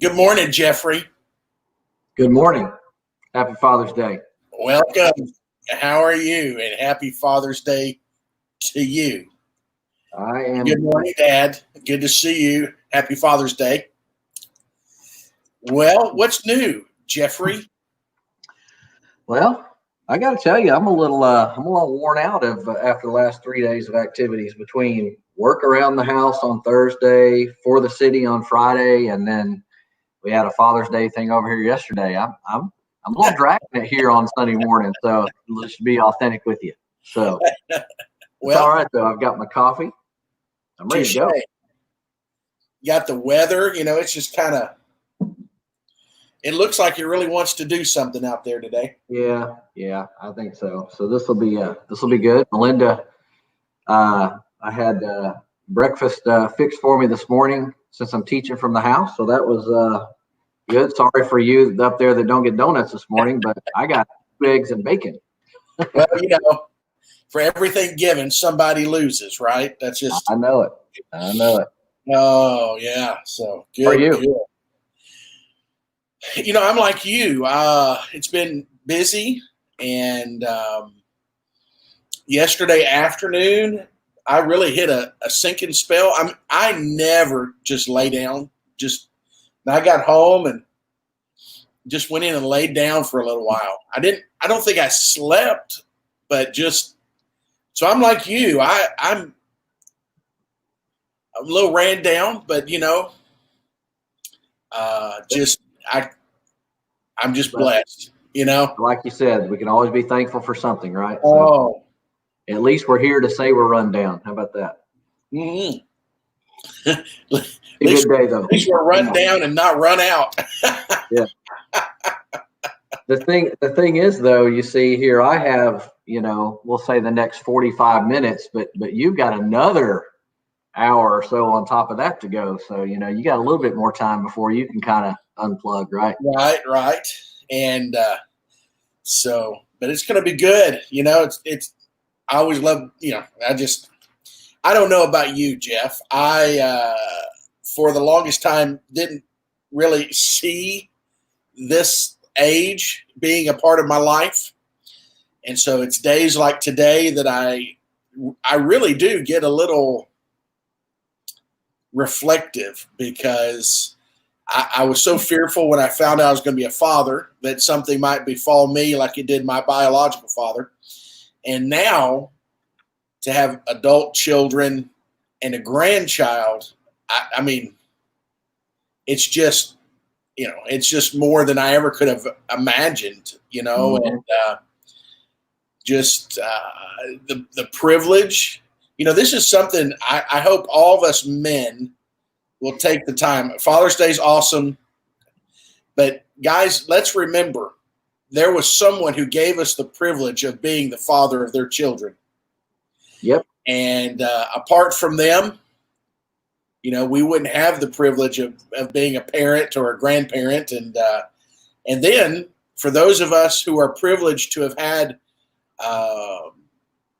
Good morning, Jeffrey. Good morning. Happy Father's Day. Welcome. How are you? And happy Father's Day to you. I am. Good morning, Dad. Good to see you. Happy Father's Day. Well, what's new, Jeffrey? Well, I got to tell you, I'm a little worn out after the last 3 days of activities between work around the house on Thursday, for the city on Friday, and then we had a Father's Day thing over here yesterday. I'm a little dragging it here on Sunday morning, so let's be authentic with you. So it's all right though. I've got my coffee. I'm ready to go. You got the weather. It's just kind of. It looks like it really wants to do something out there today. Yeah, I think so. So this will be good. Melinda, I had breakfast fixed for me this morning since I'm teaching from the house, so that was good. Sorry for you up there that don't get donuts this morning, but I got eggs and bacon. Well, for everything given, somebody loses, right? That's just. I know it. Oh yeah. So good. How are you? Good. I'm like you. It's been busy, and yesterday afternoon, I really hit a sinking spell. I never just lay down. I got home and just went in and laid down for a little while. I don't think I slept, but just so I'm like you. I'm a little ran down, but I'm just blessed, Like you said, we can always be thankful for something, right? So, at least we're here to say we're run down. How about that? Mm-hmm. At least, good day, though. At least we're run down and not run out. Yeah. The thing is, though, you see here, I have, we'll say the next 45 minutes, but you've got another hour or so on top of that to go. So, you got a little bit more time before you can kind of unplug, right? Right. And but it's going to be good. It's I always love, I don't know about you, Jeff. I, for the longest time, didn't really see this age being a part of my life. And so it's days like today that I really do get a little reflective because I was so fearful when I found out I was going to be a father that something might befall me like it did my biological father. And now to have adult children and a grandchild, I mean, it's just, it's just more than I ever could have imagined, Mm-hmm. and just the privilege. This is something I hope all of us men will take the time. Father's Day is awesome, but guys, let's remember there was someone who gave us the privilege of being the father of their children. Yep. And apart from them, we wouldn't have the privilege of being a parent or a grandparent. And then for those of us who are privileged to have had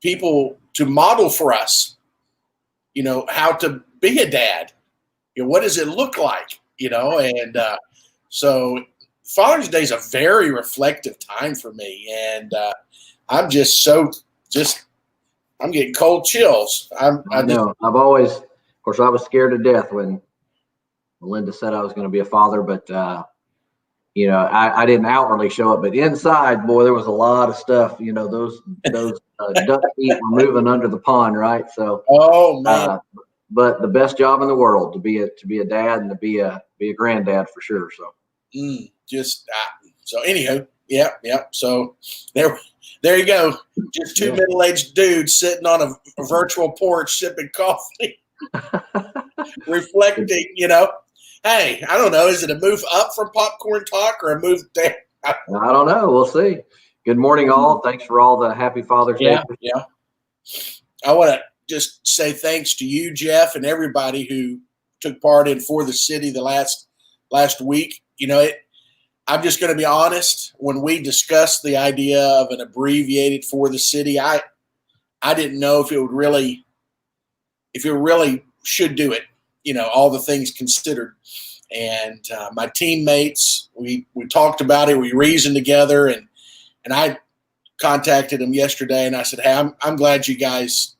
people to model for us, how to be a dad, what does it look like, and so Father's Day is a very reflective time for me. And I'm just I'm getting cold chills. I know. I've always, of course, I was scared to death when Melinda said I was going to be a father, but I didn't outwardly show it, but inside, boy, there was a lot of stuff. Those duck feet were moving under the pond, right? So, oh man, but the best job in the world to be a dad and to be a granddad for sure. So, so anyhow, yeah. So there you go. Just two middle-aged dudes sitting on a virtual porch sipping coffee, reflecting. Hey, I don't know. Is it a move up from popcorn talk or a move down? I don't know. We'll see. Good morning, all. Thanks for all the happy Father's Day. Yeah. I want to just say thanks to you, Jeff, and everybody who took part in For the City the last week. I'm just going to be honest. When we discussed the idea of an abbreviated For the City, I didn't know if it really should do it. All the things considered. and my teammates. We talked about it. We reasoned together, and I contacted them yesterday, and I said, "Hey, I'm glad you guys,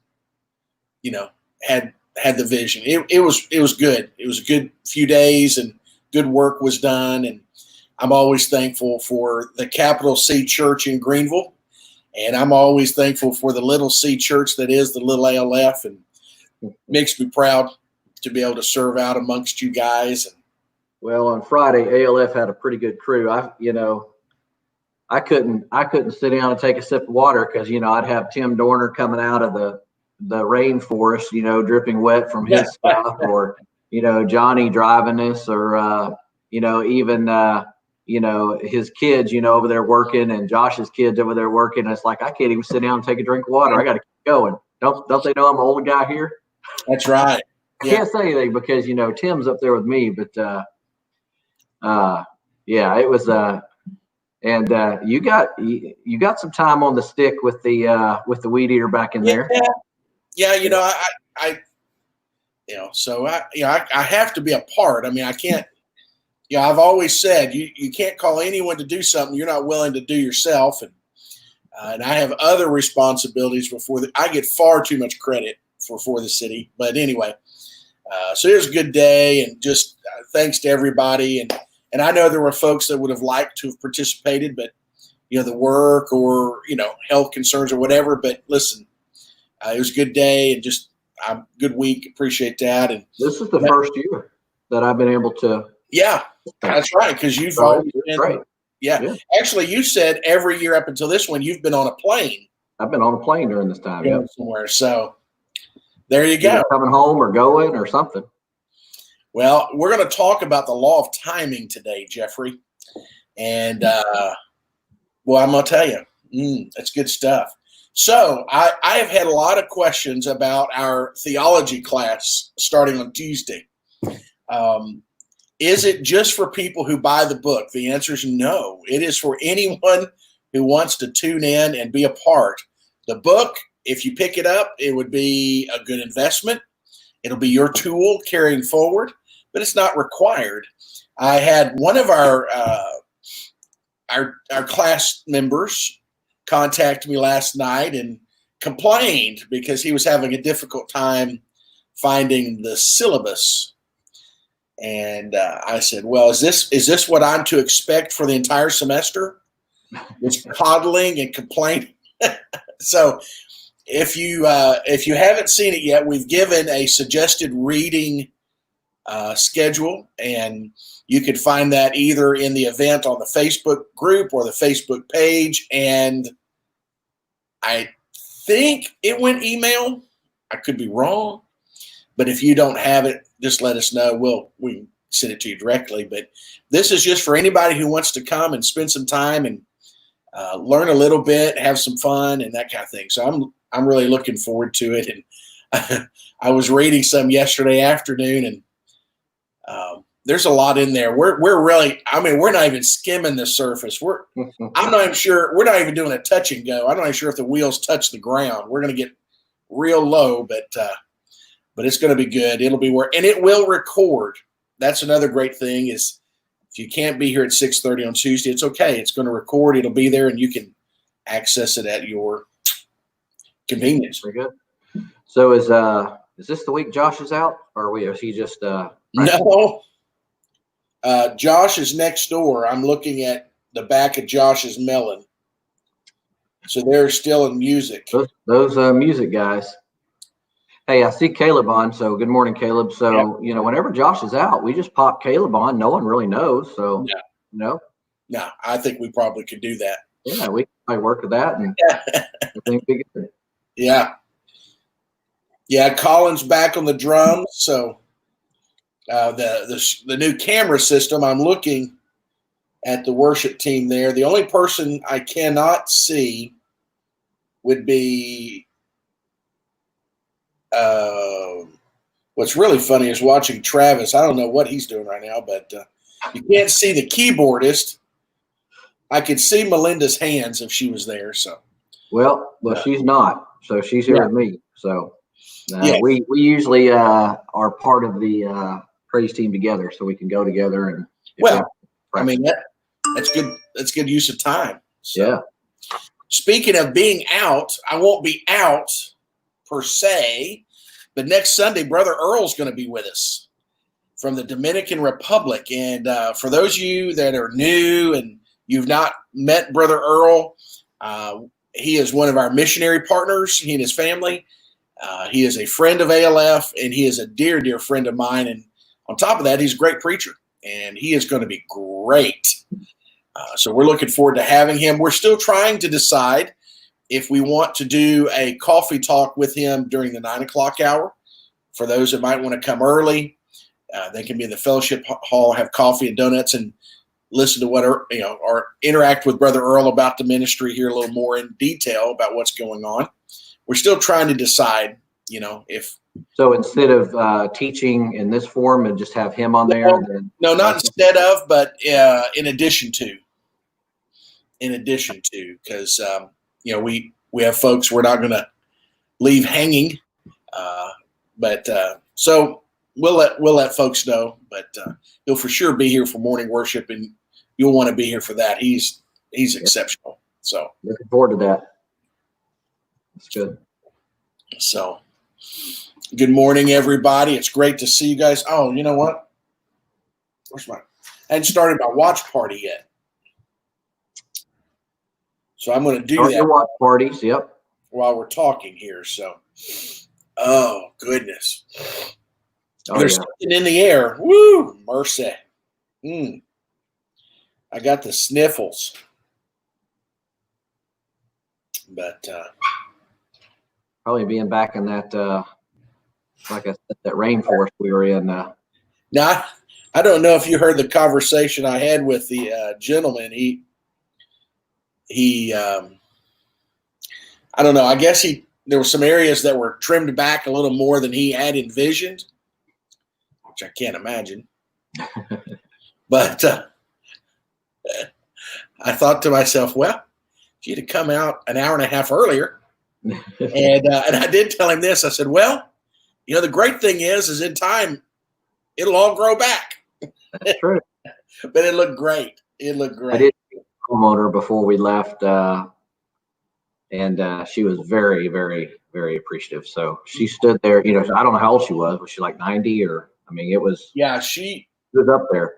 had the vision. It was good. It was a good few days, and good work was done. And I'm always thankful for the capital C Church in Greenville, and I'm always thankful for the little C Church that is the little ALF, and makes me proud to be able to serve out amongst you guys." And well, on Friday, ALF had a pretty good crew. I couldn't sit down and take a sip of water because I'd have Tim Dorner coming out of the rainforest, dripping wet from his stuff, or Johnny driving us, or even his kids over there working, and Josh's kids over there working. And it's like I can't even sit down and take a drink of water. I got to keep going. Don't they know I'm an older guy here? That's right. I can't say anything because Tim's up there with me, but it was and you got some time on the stick with the weed eater back in there. Yeah, I have to be a part. I mean, I can't. I've always said you can't call anyone to do something you're not willing to do yourself, and I have other responsibilities I get far too much credit for the city. But anyway, so it was a good day, and just thanks to everybody. And I know there were folks that would have liked to have participated, but the work or health concerns or whatever. But listen, it was a good day and just a good week. Appreciate that. And this is the first year that I've been able to. Yeah, that's right. Because you've always been great. Yeah. Actually, you said every year up until this one, you've been on a plane. I've been on a plane during this time. Yeah, somewhere. So there you go. Either coming home or going or something. Well, we're going to talk about the law of timing today, Jeffrey. And well, I'm going to tell you, that's good stuff. So I have had a lot of questions about our theology class starting on Tuesday. Is it just for people who buy the book? The answer is no. It is for anyone who wants to tune in and be a part. The book, if you pick it up, it would be a good investment. It'll be your tool carrying forward, but it's not required. I had one of our class members contact me last night and complained because he was having a difficult time finding the syllabus. And I said, well, is this what I'm to expect for the entire semester? It's coddling and complaining. So if you haven't seen it yet, we've given a suggested reading schedule, and you could find that either in the event on the Facebook group or the Facebook page. And I think it went email. I could be wrong, but if you don't have it, just let us know. We can send it to you directly. But this is just for anybody who wants to come and spend some time and learn a little bit, have some fun, and that kind of thing. So I'm really looking forward to it. And I was reading some yesterday afternoon, and there's a lot in there. We're really, we're not even skimming the surface. I'm not even sure. We're not even doing a touch and go. I'm not even sure if the wheels touch the ground. We're going to get real low, but it's going to be good. It'll be and it will record. That's another great thing is if you can't be here at 6:30 on Tuesday, it's okay. It's going to record. It'll be there, and you can access it at your convenience. Very good. So is this the week Josh is out, or is he just No. Josh is next door. I'm looking at the back of Josh's melon. So they're still in music. Those music guys. Hey, I see Caleb on. So good morning, Caleb. So, whenever Josh is out, we just pop Caleb on. No one really knows. So, No, I think we probably could do that. Yeah, we might work with that. And everything be good. Yeah. Yeah, Colin's back on the drums. So the new camera system, I'm looking at the worship team there. The only person I cannot see would be what's really funny is watching Travis. I don't know what he's doing right now, but you can't see the keyboardist. I could see Melinda's hands if she was there. So, well, she's not. So she's here with me. So we usually are part of the praise team together so we can go together. And I mean, that's good. That's good use of time. So, yeah. Speaking of being out, I won't be out per se, but next Sunday, Brother Earl's going to be with us from the Dominican Republic. And for those of you that are new and you've not met Brother Earl, he is one of our missionary partners, he and his family. He is a friend of ALF, and he is a dear, dear friend of mine. And on top of that, he's a great preacher, and he is going to be great. So we're looking forward to having him. We're still trying to decide if we want to do a coffee talk with him during the 9 o'clock hour. For those that might want to come early, they can be in the fellowship hall, have coffee and donuts, and listen to what, or interact with Brother Earl about the ministry, hear a little more in detail about what's going on. We're still trying to decide, if. So instead of teaching in this form and just have him on there? No, not instead of, but in addition to. Because, we have folks we're not going to leave hanging. So we'll let folks know, but he'll for sure be here for morning worship, and you'll want to be here for that. He's exceptional. So looking forward to that. That's good. So good morning, everybody. It's great to see you guys. Oh, you know what? I hadn't started my watch party yet. So I'm going to do that. Your watch parties, yep. While we're talking here. So, oh, goodness. There's something in the air. Woo, mercy. I got the sniffles. But probably being back in that, like I said, that rainforest we were in. Now, I don't know if you heard the conversation I had with the gentleman. He I don't know. I guess there were some areas that were trimmed back a little more than he had envisioned, which I can't imagine. But I thought to myself, well, if you'd have come out an hour and a half earlier, and I did tell him this. I said, well, the great thing is in time, it'll all grow back. That's true. But it looked great. It looked great. I did see a homeowner before we left, and she was very, very, very appreciative. So she stood there. I don't know how old she was. Was she like 90 or? I mean, it was. Yeah, she was up there.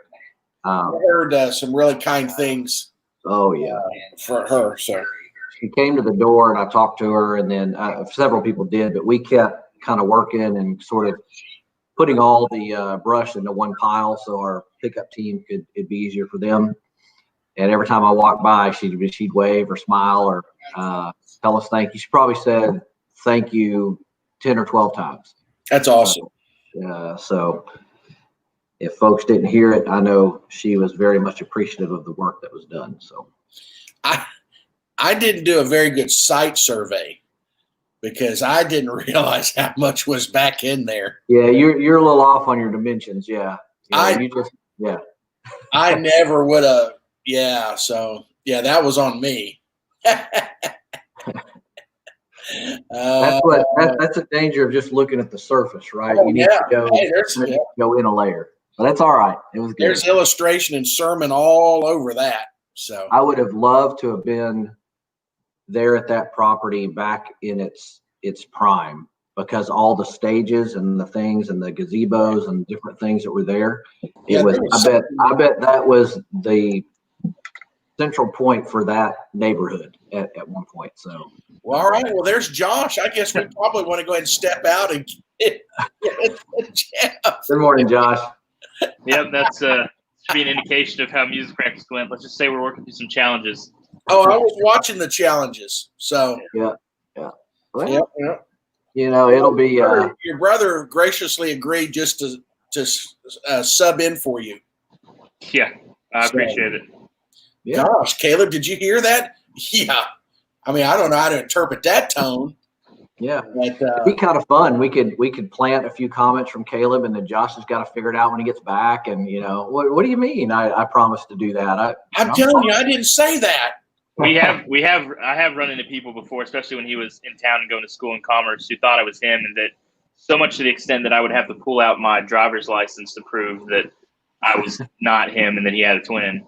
I heard some really kind things. Oh yeah, for her. So she came to the door, and I talked to her, and then several people did, but we kept kind of working and sort of putting all the brush into one pile so our pickup team it'd be easier for them. And every time I walked by, she'd wave or smile or tell us thank you. She probably said thank you 10 or 12 times. That's awesome. So if folks didn't hear it, I know she was very much appreciative of the work that was done. So I didn't do a very good site survey because I didn't realize how much was back in there. Yeah, you're a little off on your dimensions. Yeah. I never would have. Yeah. So that was on me. That's a danger of just looking at the surface, right? You need to go in a layer. But that's all right. It was good. There's illustration and sermon all over that. So I would have loved to have been there at that property back in its prime, because all the stages and the things and the gazebos and different things that were there. I bet that was the central point for that neighborhood at one point. So all right. Well, there's Josh. I guess we probably want to go ahead and step out and get Jeff. Good morning, Josh. Yep, that's should be an indication of how music practice went. Let's just say we're working through some challenges. Oh, I was watching the challenges. So yeah. Well, yeah. It'll be your brother graciously agreed just to sub in for you. Yeah, I appreciate it. Yeah. Gosh, Caleb, did you hear that? Yeah. I mean, I don't know how to interpret that tone. Yeah, but, it'd be kind of fun. We could plant a few comments from Caleb, and then Josh has got to figure it out when he gets back. And what do you mean? I promised to do that. I'm telling you, I didn't say that. I have run into people before, especially when he was in town and going to school in Commerce, who thought I was him, and that So much to the extent that I would have to pull out my driver's license to prove that I was not him and that he had a twin.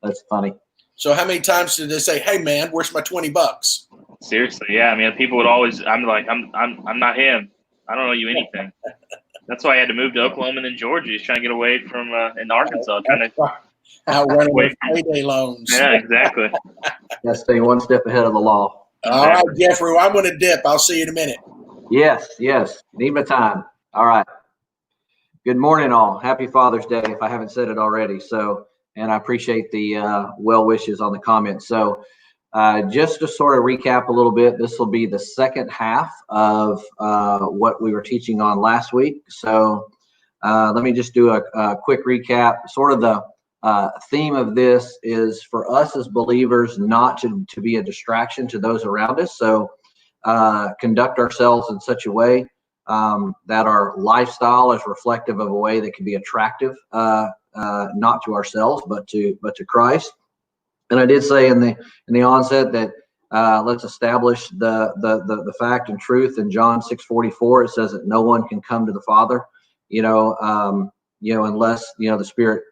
That's funny. So how many times did they say, "Hey man, where's my $20?" Seriously, yeah. I mean, people would always. I'm like, I'm not him. I don't owe you anything. That's why I had to move to Oklahoma and then Georgia. He's trying to get away from in Arkansas, trying to outrunning wait. payday loans. Yeah, exactly. Let's stay one step ahead of the law. All right, Jeffrey, well, I'm going to dip. I'll see you in a minute. Yes. Need my time. All right. Good morning, all. Happy Father's Day, if I haven't said it already. So, and I appreciate the well wishes on the comments. So, just to sort of recap a little bit, this will be the second half of what we were teaching on last week. So, let me just do a quick recap. Sort of the theme of this is for us as believers not to be a distraction to those around us. So, conduct ourselves in such a way that our lifestyle is reflective of a way that can be attractive, not to ourselves, but to Christ. And I did say in the onset that let's establish the fact and truth. In John 6:44, it says that no one can come to the Father, unless the Spirit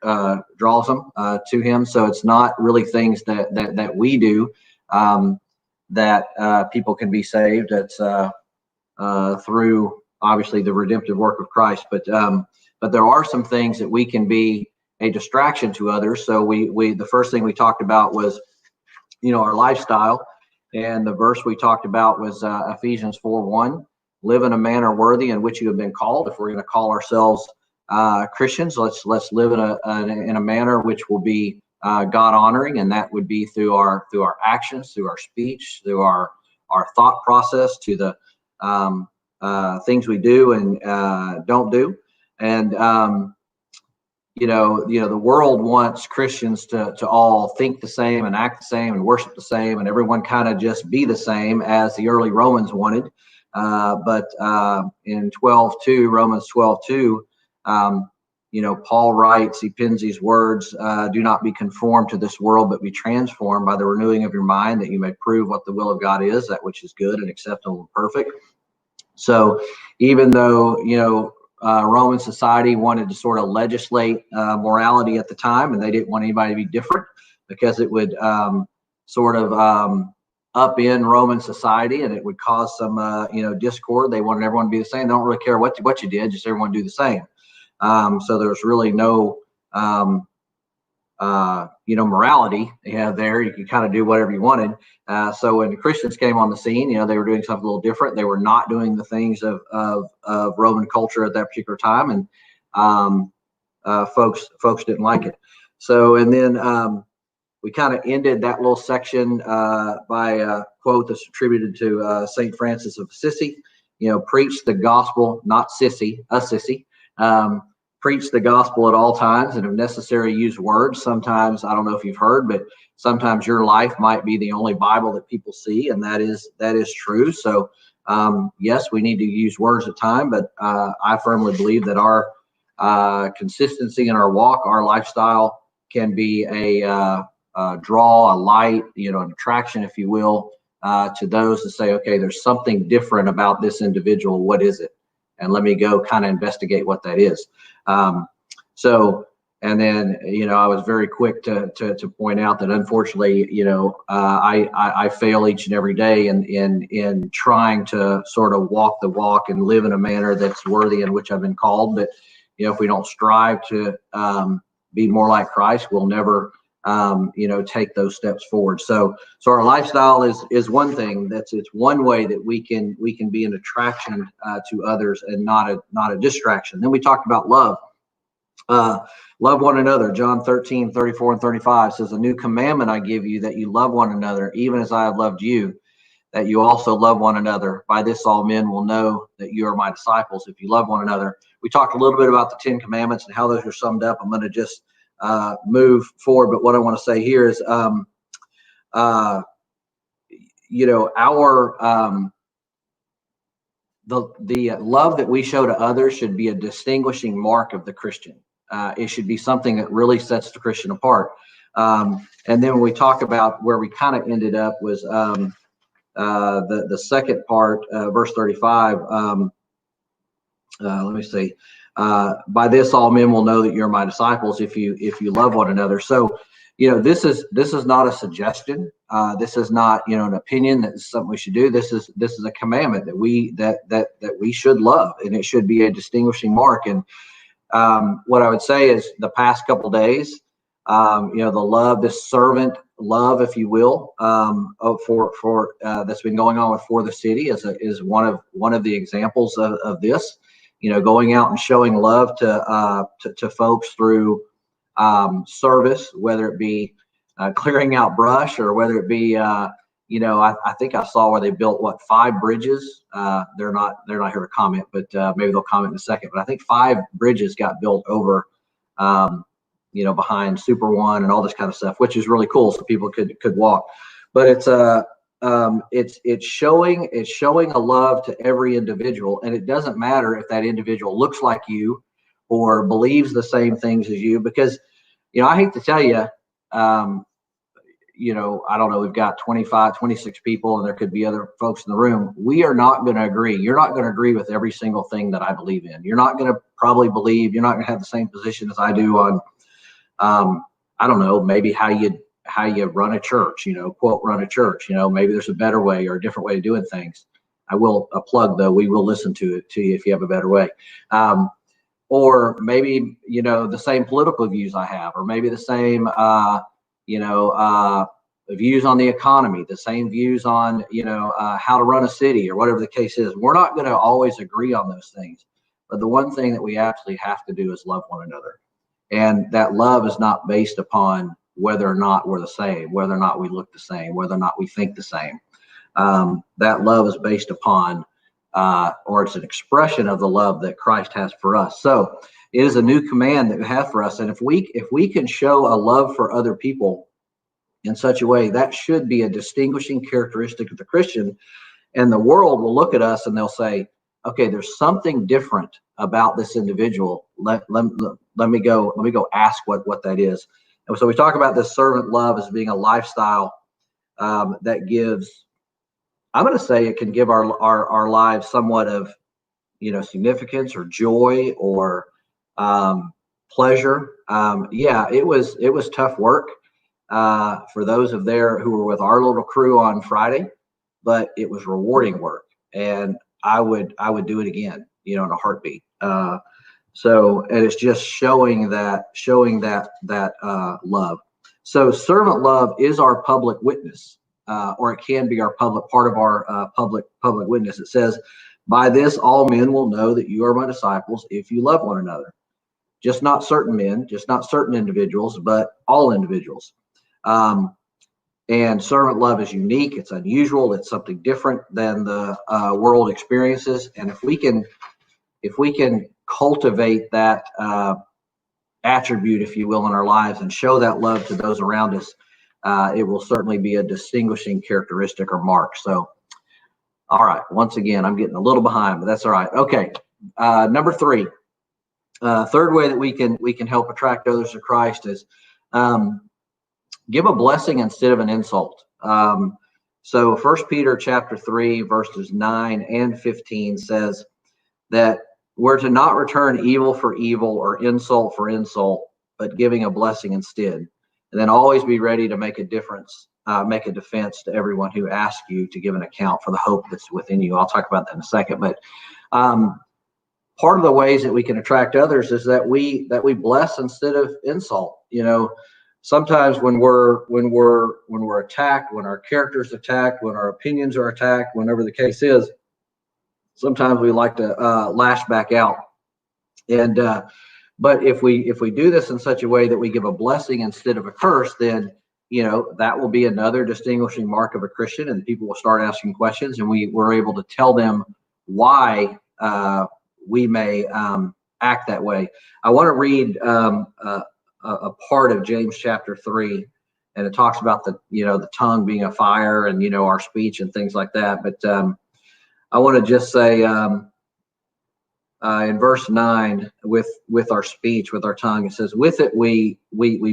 draws them to Him. So it's not really things that we do that people can be saved. It's through obviously the redemptive work of Christ, but there are some things that we can be a distraction to others. So we the first thing we talked about was our lifestyle, and the verse we talked about was Ephesians 4:1. Live in a manner worthy in which you have been called. If we're going to call ourselves Christians, let's live in a manner which will be God honoring, and that would be through our actions, through our speech, through our thought process, to the things we do and don't do. And the world wants Christians to all think the same and act the same and worship the same, and everyone kind of just be the same as the early Romans wanted. But in Romans 12:2, Paul writes, he pins these words: "Do not be conformed to this world, but be transformed by the renewing of your mind, that you may prove what the will of God is, that which is good and acceptable and perfect." So even though, Roman society wanted to sort of legislate morality at the time, and they didn't want anybody to be different because it would upend Roman society, and it would cause some, discord. They wanted everyone to be the same. They don't really care what you did, just everyone do the same. So there's really no, morality there. You could kind of do whatever you wanted. So when the Christians came on the scene, they were doing something a little different. They were not doing the things of Roman culture at that particular time, and folks didn't like it. So, and then we kind of ended that little section by a quote that's attributed to St. Francis of Assisi. Preach the gospel, not sissy, a sissy. Preach the gospel at all times, and if necessary, use words. Sometimes, I don't know if you've heard, but sometimes your life might be the only Bible that people see, and that is true. So, yes, we need to use words at times, but I firmly believe that our consistency in our walk, our lifestyle, can be a draw, a light, an attraction, if you will, to those that say, okay, there's something different about this individual. What is it? And let me go kind of investigate what that is. And then, I was very quick to point out that unfortunately, I fail each and every day in trying to sort of walk the walk and live in a manner that's worthy in which I've been called. But, if we don't strive to be more like Christ, we'll never, take those steps forward. So our lifestyle is one thing. It's one way that we can be an attraction to others and not a distraction. Then we talked about love. Love one another. John 13:34-35 says, "A new commandment I give you, that you love one another, even as I have loved you, that you also love one another. By this all men will know that you are my disciples, if you love one another." We talked a little bit about the 10 Commandments and how those are summed up. I'm going to just move forward, but what I want to say here is, our the love that we show to others should be a distinguishing mark of the Christian. It should be something that really sets the Christian apart. And then when we talk about where we kind of ended up was the second part, verse 35. let me see. By this, all men will know that you're my disciples if you love one another. So, this is not a suggestion. This is not an opinion. That's something we should do. This is a commandment that we should love, and it should be a distinguishing mark. And what I would say is the past couple days, the love, this servant love, if you will, for that's been going on for the city is one of the examples of this. Going out and showing love to folks through service, whether it be clearing out brush or whether it be I think I saw where they built 5 bridges. They're not here to comment, but maybe they'll comment in a second. But I think 5 bridges got built over behind Super One and all this kind of stuff, which is really cool, so people could walk. But it's showing a love to every individual, and it doesn't matter if that individual looks like you or believes the same things as you, because I hate to tell you, I don't know, we've got 25, 26 people, and there could be other folks in the room. We are not going to agree. You're not going to agree with every single thing that I believe in. You're not going to probably believe, you're not going to have the same position as I do on, I don't know, maybe how you run a church, quote, run a church, maybe there's a better way or a different way of doing things. I will plug, though, we will listen to you if you have a better way. Or maybe, the same political views I have, or maybe the same, views on the economy, the same views on, how to run a city or whatever the case is. We're not going to always agree on those things. But the one thing that we absolutely have to do is love one another. And that love is not based upon whether or not we're the same, whether or not we look the same, whether or not we think the same. That love is based upon, or it's an expression of the love that Christ has for us. So it is a new command that we have for us. And if we can show a love for other people in such a way, that should be a distinguishing characteristic of the Christian. And the world will look at us and they'll say, okay, there's something different about this individual. Let me go ask what that is. And so we talk about this servant love as being a lifestyle that gives, I'm going to say it can give our lives somewhat of, significance or joy or pleasure. It was tough work for those of there who were with our little crew on Friday, but it was rewarding work, and I would do it again, in a heartbeat. So, and it's just showing that love. So servant love is our public witness, or it can be our part of our public witness. It says, by this, all men will know that you are my disciples if you love one another. Just not certain men, just not certain individuals, but all individuals. And servant love is unique. It's unusual. It's something different than the world experiences. And if we can cultivate that attribute, if you will, in our lives and show that love to those around us, it will certainly be a distinguishing characteristic or mark. So, all right. Once again, I'm getting a little behind, but that's all right. Okay. Number 3, third way that we can help attract others to Christ is give a blessing instead of an insult. So 1 Peter chapter 3, verses 9 and 15 says that we're to not return evil for evil or insult for insult, but giving a blessing instead. And then always be ready to make a defense to everyone who asks you to give an account for the hope that's within you. I'll talk about that in a second. But part of the ways that we can attract others is that we bless instead of insult. Sometimes when we're attacked, when our character's attacked, when our opinions are attacked, whenever the case is, sometimes we like to lash back out. And but if we do this in such a way that we give a blessing instead of a curse, then that will be another distinguishing mark of a Christian, and people will start asking questions, and we're able to tell them why we may act that way. I want to read a part of James chapter 3, and it talks about the tongue being a fire and our speech and things like that. But I want to just say in verse 9, with our speech, with our tongue, it says, with it we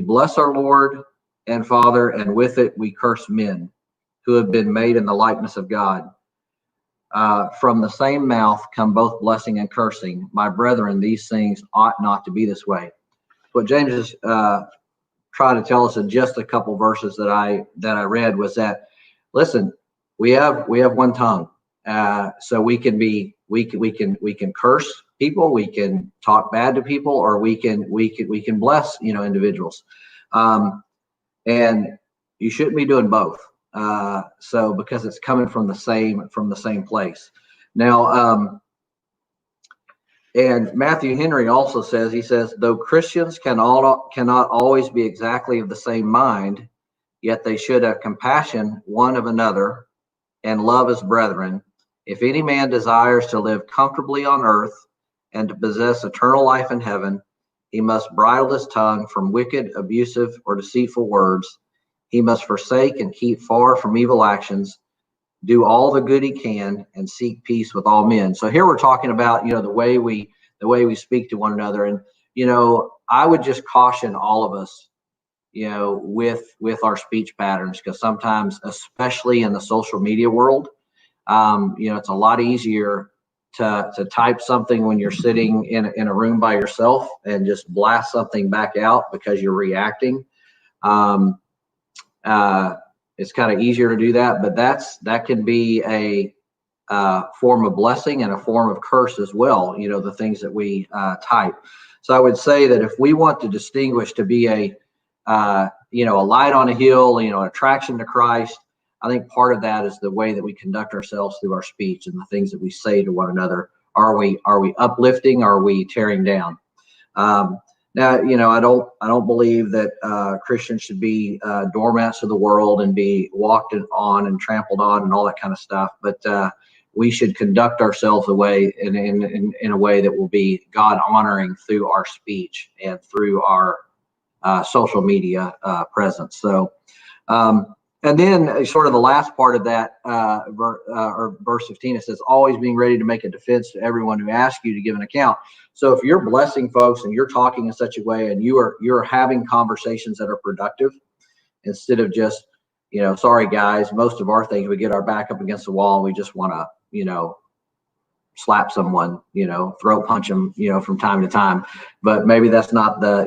bless our Lord and Father, and with it we curse men who have been made in the likeness of God. From the same mouth come both blessing and cursing. My brethren, these things ought not to be this way. What James is trying to tell us in just a couple verses that I read was that, listen, we have one tongue, so we can curse people, we can talk bad to people, or we can bless individuals, and you shouldn't be doing both. So because it's coming from the same place. Now, and Matthew Henry also says, he says, though Christians cannot always be exactly of the same mind, yet they should have compassion one of another and love as brethren. If any man desires to live comfortably on earth and to possess eternal life in heaven, he must bridle his tongue from wicked, abusive, or deceitful words. He must forsake and keep far from evil actions, do all the good he can, and seek peace with all men. So here we're talking about, the way we speak to one another. And, I would just caution all of us, with our speech patterns, because sometimes, especially in the social media world, it's a lot easier to type something when you're sitting in a room by yourself and just blast something back out because you're reacting. It's kind of easier to do that, but that can be a form of blessing and a form of curse as well. The things that we type. So I would say that if we want to distinguish to be a light on a hill, attraction to Christ, I think part of that is the way that we conduct ourselves through our speech and the things that we say to one another. Are we uplifting? Are we tearing down? Now, I don't believe that Christians should be doormats of the world and be walked on and trampled on and all that kind of stuff. But we should conduct ourselves in a way that will be God honoring through our speech and through our social media presence. So, and then sort of the last part of that, verse 15, it says, always being ready to make a defense to everyone who asks you to give an account. So if you're blessing folks and you're talking in such a way and you're having conversations that are productive, instead of just, sorry guys, most of our things, we get our back up against the wall and we just want to, slap someone, throat punch them, from time to time. But maybe that's not the,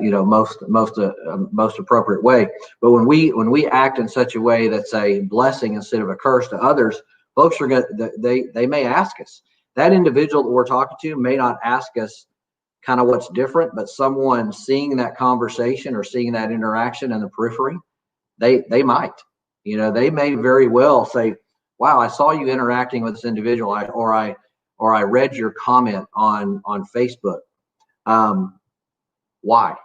most appropriate way. But when we act in such a way that's a blessing instead of a curse to others, folks are they may ask us. That individual that we're talking to may not ask us kind of what's different, but someone seeing that conversation or seeing that interaction in the periphery, they might, they may very well say, wow, I saw you interacting with this individual, or I read your comment on Facebook. Why?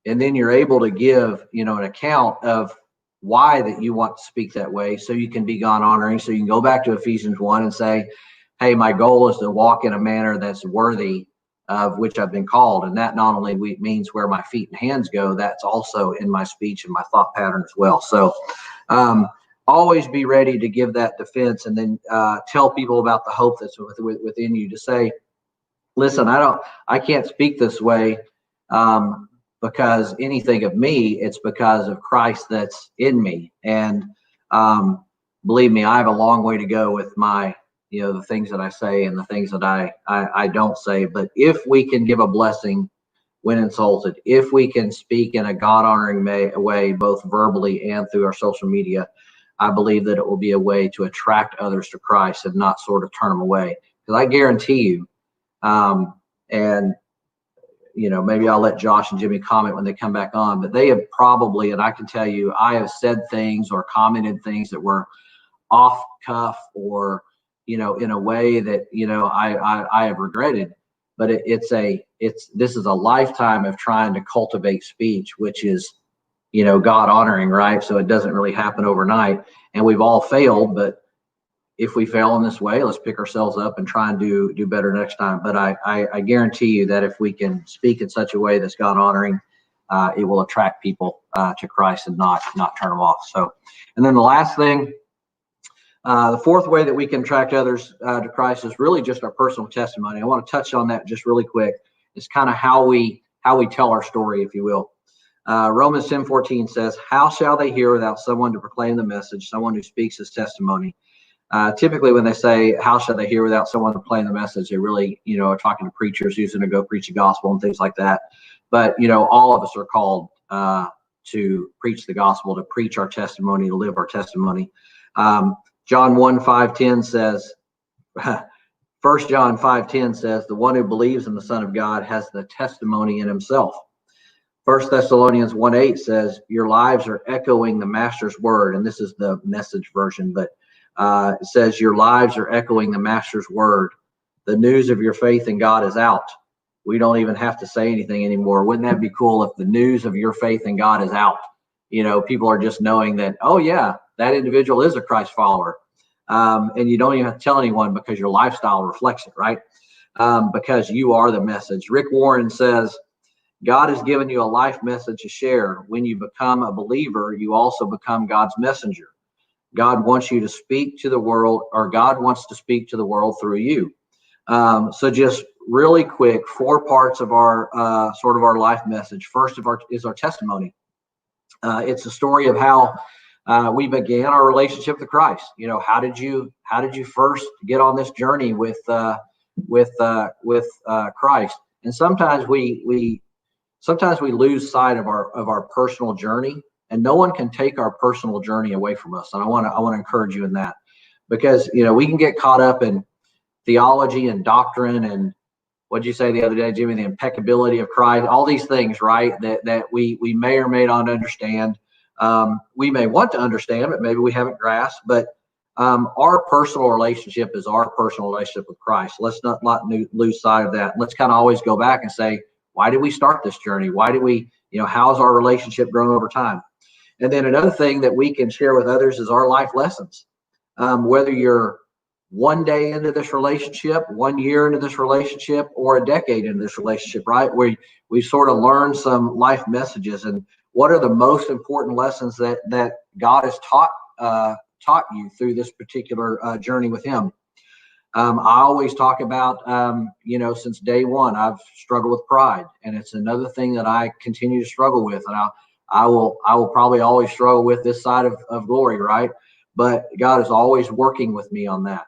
And then you're able to give, an account of why that you want to speak that way, so you can be God honoring. So you can go back to Ephesians 1 and say, hey, my goal is to walk in a manner that's worthy of which I've been called. And that not only means where my feet and hands go, that's also in my speech and my thought pattern as well. So always be ready to give that defense, and then tell people about the hope that's within you. To say, listen, I can't speak this way because anything of me, it's because of Christ that's in me. And believe me, I have a long way to go with my, the things that I say and the things that I don't say. But if we can give a blessing when insulted, if we can speak in a God-honoring way, both verbally and through our social media, I believe that it will be a way to attract others to Christ and not sort of turn them away. Because I guarantee you, and maybe I'll let Josh and Jimmy comment when they come back on, but they have probably, and I can tell you, I have said things or commented things that were off cuff or, in a way that, I have regretted. But this is a lifetime of trying to cultivate speech, which is, God honoring, right? So it doesn't really happen overnight, and we've all failed. But if we fail in this way, let's pick ourselves up and try and do better next time. But I guarantee you that if we can speak in such a way that's God honoring, it will attract people to Christ and not turn them off. So, and then the last thing, the fourth way that we can attract others to Christ is really just our personal testimony. I want to touch on that just really quick. It's kind of how we tell our story, if you will. Romans 10:14 says, how shall they hear without someone to proclaim the message, someone who speaks his testimony? Typically when they say, how should they hear without someone playing the message, they really, are talking to preachers who's going to go preach the gospel and things like that. But, all of us are called to preach the gospel, to preach our testimony, to live our testimony. John 1:5-10 says, 1 John 5:10 says, the one who believes in the Son of God has the testimony in himself. 1 Thessalonians 1:8 says, your lives are echoing the Master's word. And this is the Message version, but it says, your lives are echoing the Master's word. The news of your faith in God is out. We don't even have to say anything anymore. Wouldn't that be cool if the news of your faith in God is out? People are just knowing that, oh yeah, that individual is a Christ follower. And you don't even have to tell anyone because your lifestyle reflects it, right? Because you are the message. Rick Warren says, God has given you a life message to share. When you become a believer, you also become God's messenger. God wants you to speak to the world, or God wants to speak to the world through you. So just really quick, 4 parts of our sort of our life message. First is our testimony. It's a story of how we began our relationship with Christ. How did you first get on this journey with Christ? And sometimes we lose sight of our personal journey, and no one can take our personal journey away from us. And I want to encourage you in that, because we can get caught up in theology and doctrine and what'd you say the other day, Jimmy? The impeccability of Christ, all these things, right? That we may or may not understand. We may want to understand, but maybe we haven't grasped. But our personal relationship is our personal relationship with Christ. Let's not lose sight of that. Let's kind of always go back and say, why did we start this journey? Why did we, how's our relationship grown over time? And then another thing that we can share with others is our life lessons. Whether you're 1 day into this relationship, 1 year into this relationship, or a decade into this relationship, right? We sort of learn some life messages, and what are the most important lessons that God has taught you through this particular journey with Him. I always talk about, since day one, I've struggled with pride, and it's another thing that I continue to struggle with, and I will probably always struggle with this side of glory, right? But God is always working with me on that.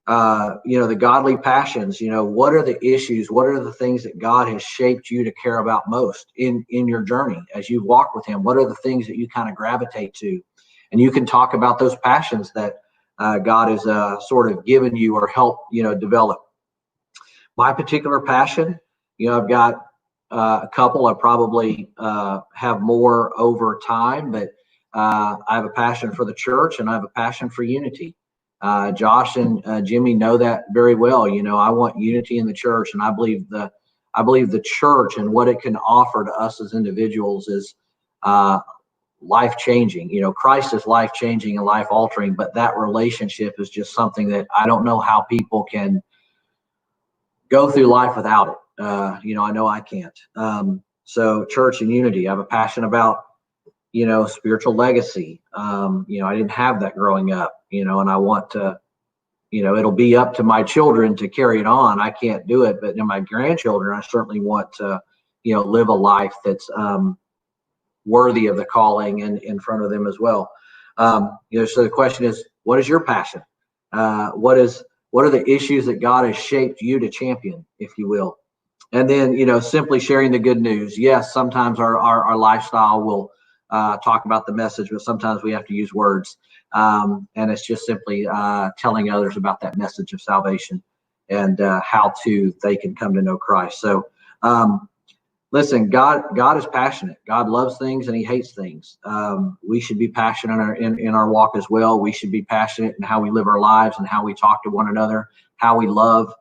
The godly passions, what are the issues? What are the things that God has shaped you to care about most in your journey as you walk with Him? What are the things that you kind of gravitate to? And you can talk about those passions that God has sort of given you or helped, develop. My particular passion, I've got a couple. I probably have more over time, but I have a passion for the church, and I have a passion for unity. Josh and Jimmy know that very well. I want unity in the church, and I believe the church and what it can offer to us as individuals is life-changing. Christ is life-changing and life-altering, but that relationship is just something that I don't know how people can go through life without it. I know I can't. So church and unity. I have a passion about, spiritual legacy. I didn't have that growing up, and I want to, it'll be up to my children to carry it on. I can't do it, but in my grandchildren, I certainly want to, live a life that's worthy of the calling and in front of them as well. So the question is, what is your passion? What are the issues that God has shaped you to champion, if you will? And then, simply sharing the good news. Yes, sometimes our lifestyle will talk about the message, but sometimes we have to use words. And it's just simply telling others about that message of salvation and how they can come to know Christ. So listen, God is passionate. God loves things and He hates things. We should be passionate in our walk as well. We should be passionate in how we live our lives and how we talk to one another, how we love,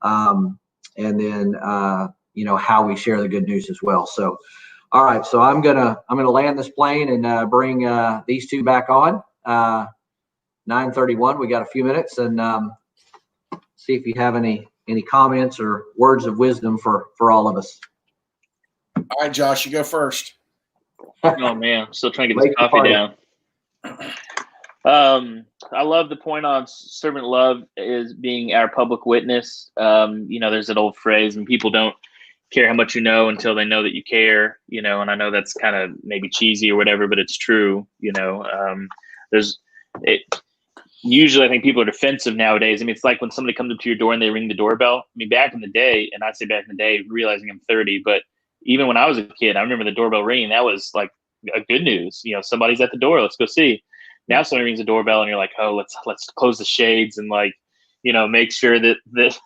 and then how we share the good news as well. So, all right. So I'm gonna land this plane and bring these two back on. 9:31. We got a few minutes, and see if you have any comments or words of wisdom for all of us. All right, Josh, you go first. Oh man, I'm still trying to get this coffee down. I love the point on servant love is being our public witness. There's that old phrase, and people don't care how much you know until they know that you care, and I know that's kind of maybe cheesy or whatever, but it's true. There's usually I think people are defensive nowadays. I mean, it's like when somebody comes up to your door and they ring the doorbell. I mean, back in the day, and I say back in the day, realizing I'm 30, but even when I was a kid, I remember the doorbell ringing. That was like a good news. Somebody's at the door. Let's go see. Now somebody rings the doorbell and you're like, oh, let's close the shades and make sure that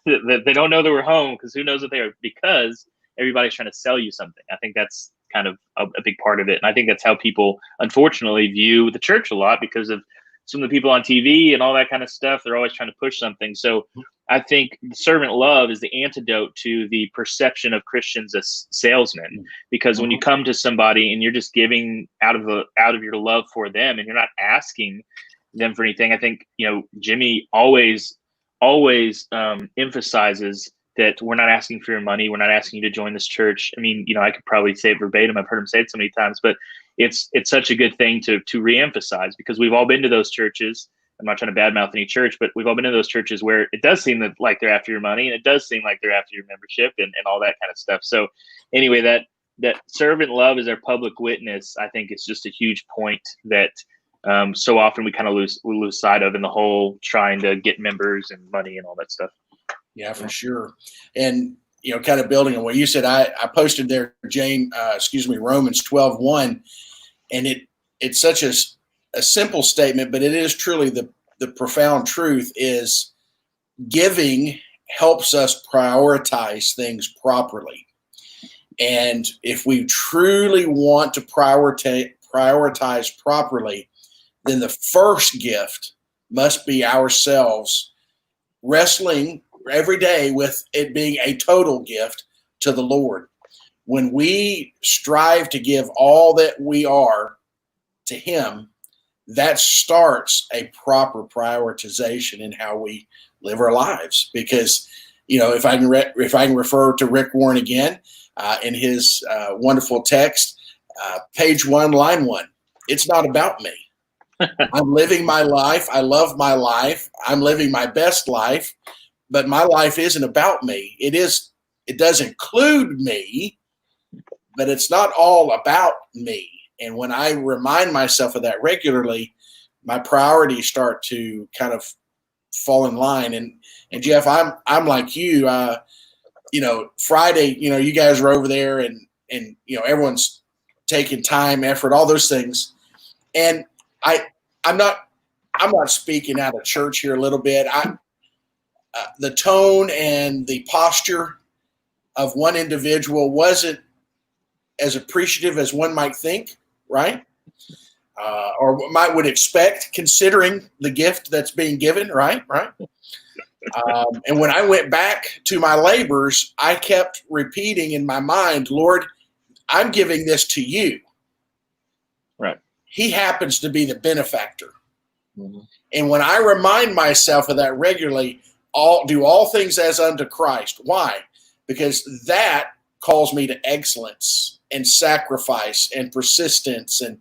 they don't know that we're home, because who knows what they are, because everybody's trying to sell you something. I think that's kind of a big part of it. And I think that's how people unfortunately view the church a lot, because of some of the people on TV and all that kind of stuff. They're always trying to push something. So I think servant love is the antidote to the perception of Christians as salesmen, because when you come to somebody and you're just giving out of your love for them and you're not asking them for anything, I think, Jimmy always emphasizes that we're not asking for your money. We're not asking you to join this church. I mean, I could probably say it verbatim. I've heard him say it so many times, but it's such a good thing to reemphasize, because we've all been to those churches. I'm not trying to badmouth any church, but we've all been to those churches where it does seem like they're after your money, and it does seem like they're after your membership and all that kind of stuff. So anyway, that servant love is our public witness. I think it's just a huge point that so often we kind of lose sight of in the whole trying to get members and money and all that stuff. Yeah, for sure. And, kind of building on what you said, I posted there, Romans 12:1, and it's such a simple statement, but it is truly the profound truth is giving helps us prioritize things properly. And if we truly want to prioritize properly, then the first gift must be ourselves wrestling every day with it being a total gift to the Lord. When we strive to give all that we are to Him, that starts a proper prioritization in how we live our lives. Because, if I can refer to Rick Warren again, in his wonderful text, page 1, line 1, it's not about me. I'm living my life. I love my life. I'm living my best life, but my life isn't about me. It does include me, but it's not all about me. And when I remind myself of that regularly, my priorities start to kind of fall in line. And Jeff, I'm like you. Friday, you guys are over there, and everyone's taking time, effort, all those things. And I'm not speaking out of church here a little bit. The tone and the posture of one individual wasn't as appreciative as one might think, right? Or would expect, considering the gift that's being given, right? And when I went back to my labors, I kept repeating in my mind, Lord, I'm giving this to you. Right. He happens to be the benefactor. Mm-hmm. And when I remind myself of that regularly, do all things as unto Christ. Why? Because that calls me to excellence and sacrifice and persistence, and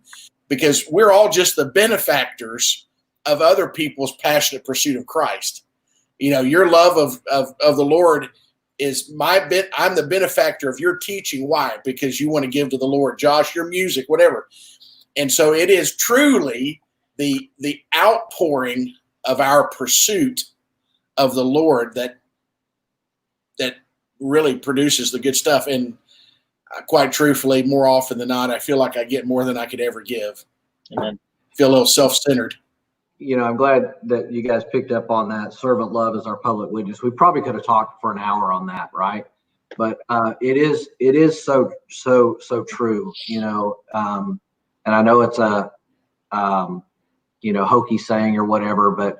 because we're all just the benefactors of other people's passionate pursuit of Christ. Your love of the Lord is I'm the benefactor of your teaching. Why? Because you want to give to the Lord. Josh, your music, whatever. And so it is truly the outpouring of our pursuit of the Lord that really produces the good stuff. And quite truthfully, more often than not, I feel like I get more than I could ever give. Amen. Feel a little self-centered. I'm glad that you guys picked up on that. Servant love is our public witness. We probably could have talked for an hour on that, right? But it is so true. And I know it's a hokey saying or whatever, but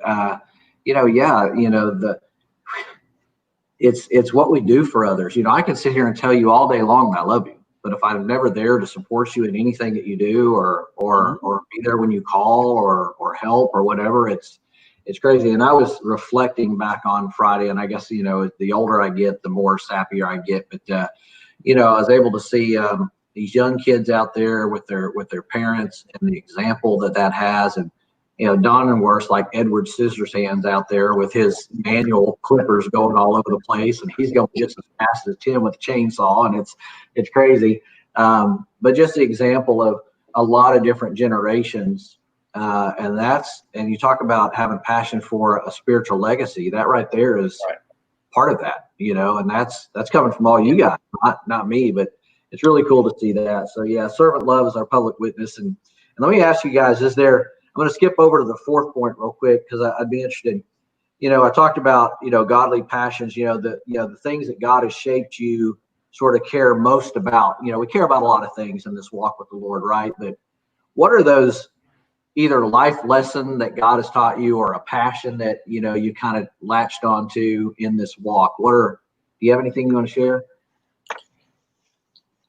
it's what we do for others. I can sit here and tell you all day long that I love you, but if I'm never there to support you in anything that you do, or be there when you call or help or whatever, it's crazy. And I was reflecting back on Friday, and I guess the older I get, the more sappier I get. But I was able to see these young kids out there with their parents, and the example that has. And Don and worse, like Edward Scissorhands out there with his manual clippers going all over the place, and he's going just as fast as Tim with a chainsaw, and it's crazy. But just the example of a lot of different generations And you talk about having passion for a spiritual legacy. That right there is part of that, and that's coming from all you guys, not me, but it's really cool to see that. So yeah, servant love is our public witness. And let me ask you guys, I'm going to skip over to the fourth point real quick, because I'd be interested. I talked about, godly passions, the things that God has shaped you sort of care most about. We care about a lot of things in this walk with the Lord, right? But what are those either life lesson that God has taught you, or a passion that, you kind of latched onto in this walk? Do you have anything you want to share?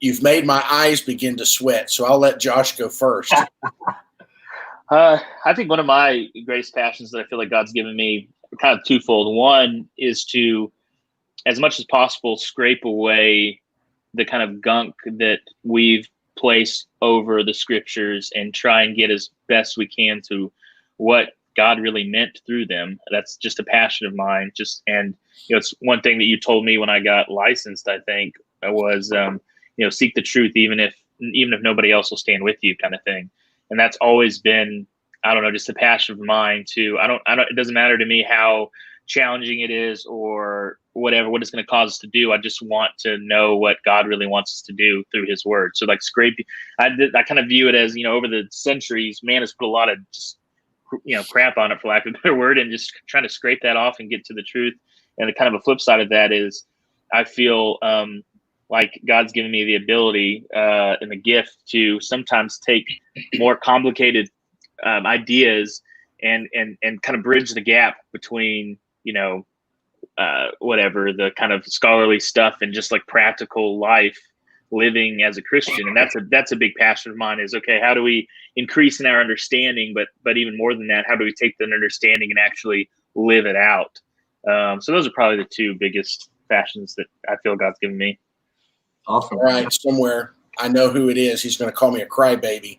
You've made my eyes begin to sweat, so I'll let Josh go first. I think one of my greatest passions that I feel like God's given me are kind of twofold. One is to, as much as possible, scrape away the kind of gunk that we've placed over the scriptures and try and get as best we can to what God really meant through them. That's just a passion of mine. It's one thing that you told me when I got licensed, I think, was, seek the truth, even if nobody else will stand with you, kind of thing. And that's always been, I don't know, just a passion of mine too. It doesn't matter to me how challenging it is or what it's going to cause us to do. I just want to know what God really wants us to do through his word. So like I kind of view it as, over the centuries, man has put a lot of just, crap on it, for lack of a better word, and just trying to scrape that off and get to the truth. And the kind of a flip side of that is I feel, like God's given me the ability and the gift to sometimes take more complicated ideas and kind of bridge the gap between, whatever the kind of scholarly stuff and just like practical life living as a Christian. And that's a big passion of mine, is, okay, how do we increase in our understanding, but even more than that, how do we take that understanding and actually live it out? So those are probably the two biggest passions that I feel God's given me. Awesome. All right, somewhere I know who it is. He's going to call me a crybaby.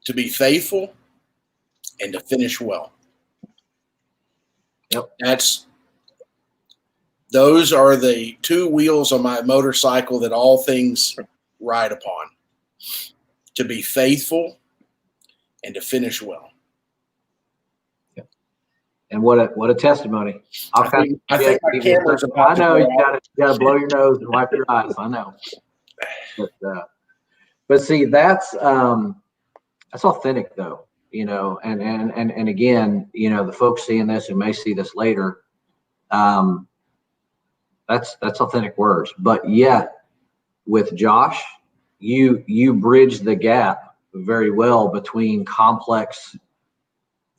To be faithful and to finish well. Yep. Those are the two wheels on my motorcycle that all things ride upon. To be faithful and to finish well. And what a testimony! I think my camera's about I know to you got to blow your nose and wipe your eyes. I know, but see, that's authentic though, and again, the folks seeing this who may see this later, that's authentic words. But yet, with Josh, you bridge the gap very well between complex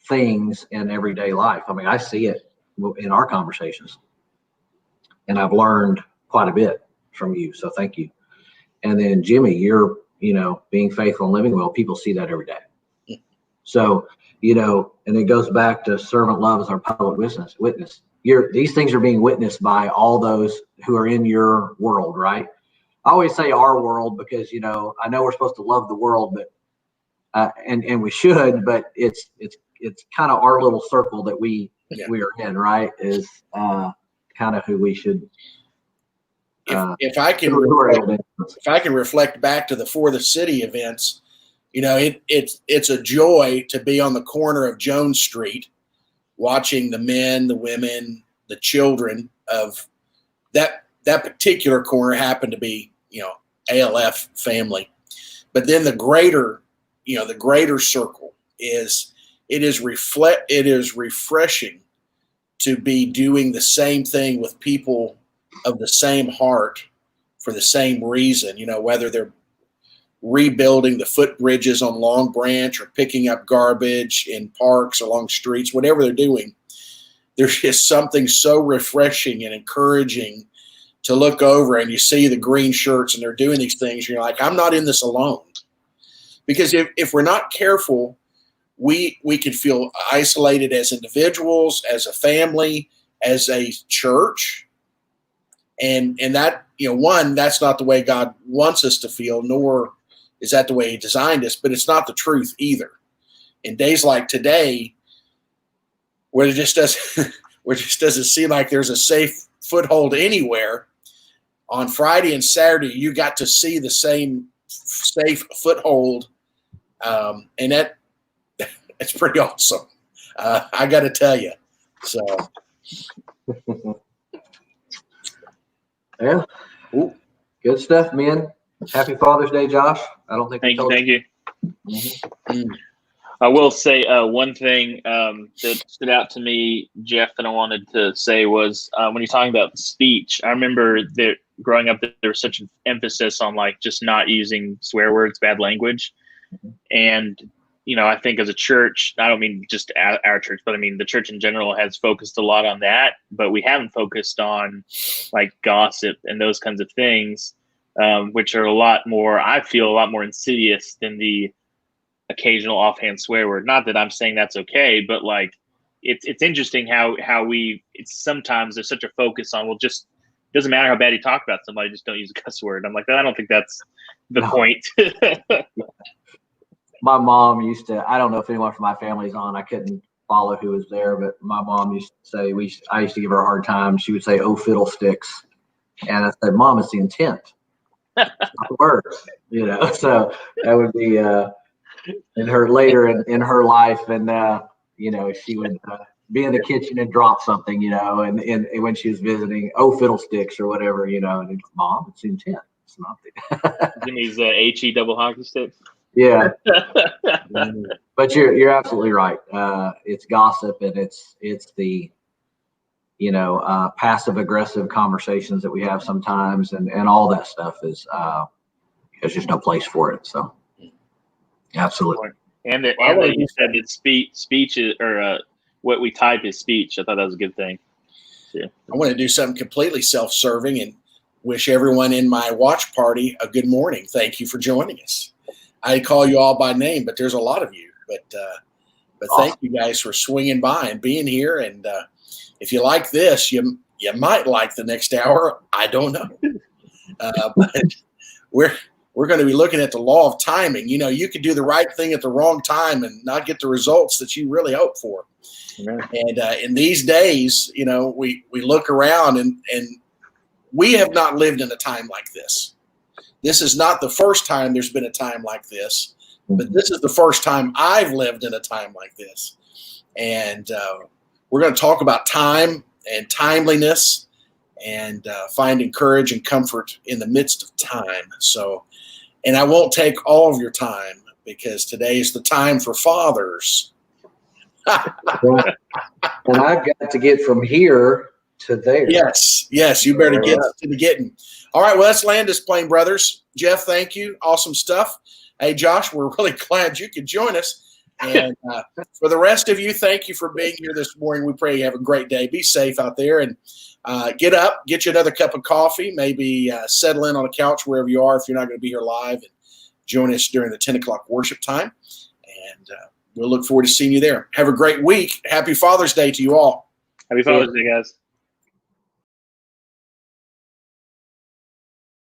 things in everyday life. I mean, I see it in our conversations, and I've learned quite a bit from you. So thank you. And then Jimmy, you're, being faithful and living well. People see that every day. So, and it goes back to servant love as our public witness. These things are being witnessed by all those who are in your world, right? I always say our world because, I know we're supposed to love the world, but and we should, but it's kind of our little circle that we are in, right? Is kind of who we should. If I can reflect back to the For the City events, it's a joy to be on the corner of Jones Street, watching the men, the women, the children of that particular corner happened to be, ALF family, but then the greater circle is. It is refreshing to be doing the same thing with people of the same heart for the same reason, whether they're rebuilding the footbridges on Long Branch or picking up garbage in parks along streets, whatever they're doing. There's just something so refreshing and encouraging to look over and you see the green shirts and they're doing these things. And you're like, I'm not in this alone. Because if we're not careful, we could feel isolated as individuals, as a family, as a church. And that, that's not the way God wants us to feel, nor is that the way he designed us, but it's not the truth either. In days like today, where it just doesn't seem like there's a safe foothold anywhere, on Friday and Saturday, you got to see the same safe foothold And it's pretty awesome. I got to tell you. So, yeah, ooh. Good stuff, man. Happy Father's Day, Josh. I don't think Thank you. Thank you. Mm-hmm. I will say one thing that stood out to me, Jeff, that I wanted to say was when you're talking about speech, I remember that growing up, that there was such an emphasis on like just not using swear words, bad language. And, I think as a church, I don't mean just our church, but I mean the church in general has focused a lot on that, but we haven't focused on like gossip and those kinds of things, which are I feel a lot more insidious than the occasional offhand swear word. Not that I'm saying that's okay, but like it's interesting how it's sometimes there's such a focus on, well, just doesn't matter how bad you talk about somebody, just don't use a cuss word. I'm like, I don't think that's the point. My mom used to, I don't know if anyone from my family's on, I couldn't follow who was there, but my mom used to say, I used to give her a hard time. She would say, "Oh, fiddlesticks." And I said, "Mom, it's the intent, not the words," so that would be, in her later in her life. And, she would be in the kitchen and drop something, and when she was visiting, "Oh, fiddlesticks," or whatever, and "Mom, it's the intent. It's not the." In these HE double hockey sticks. Yeah. But you're absolutely right. It's gossip, and it's the passive aggressive conversations that we have sometimes, and all that stuff is there's just no place for it. So absolutely. And that you said that speech is, or what we type is speech. I thought that was a good thing. Yeah. I want to do something completely self-serving and wish everyone in my watch party a good morning. Thank you for joining us. I call you all by name, but there's a lot of you. But awesome. Thank you guys for swinging by and being here. And if you like this, you might like the next hour. I don't know. But we're going to be looking at the law of timing. You could do the right thing at the wrong time and not get the results that you really hope for. Yeah. And in these days, we look around and we have not lived in a time like this. This is not the first time there's been a time like this, but this is the first time I've lived in a time like this. And we're going to talk about time and timeliness and finding courage and comfort in the midst of time. So, and I won't take all of your time because today is the time for fathers. And I've got to get from here to there. Yes, you better get to the getting. All right, well, let's land this plane, brothers. Jeff, thank you. Awesome stuff. Hey, Josh, we're really glad you could join us. And for the rest of you, thank you for being here this morning. We pray you have a great day. Be safe out there, and get up, get you another cup of coffee, maybe settle in on a couch wherever you are if you're not going to be here live, and join us during the 10 o'clock worship time. And we'll look forward to seeing you there. Have a great week. Happy Father's Day to you all. Happy Father's Day, guys.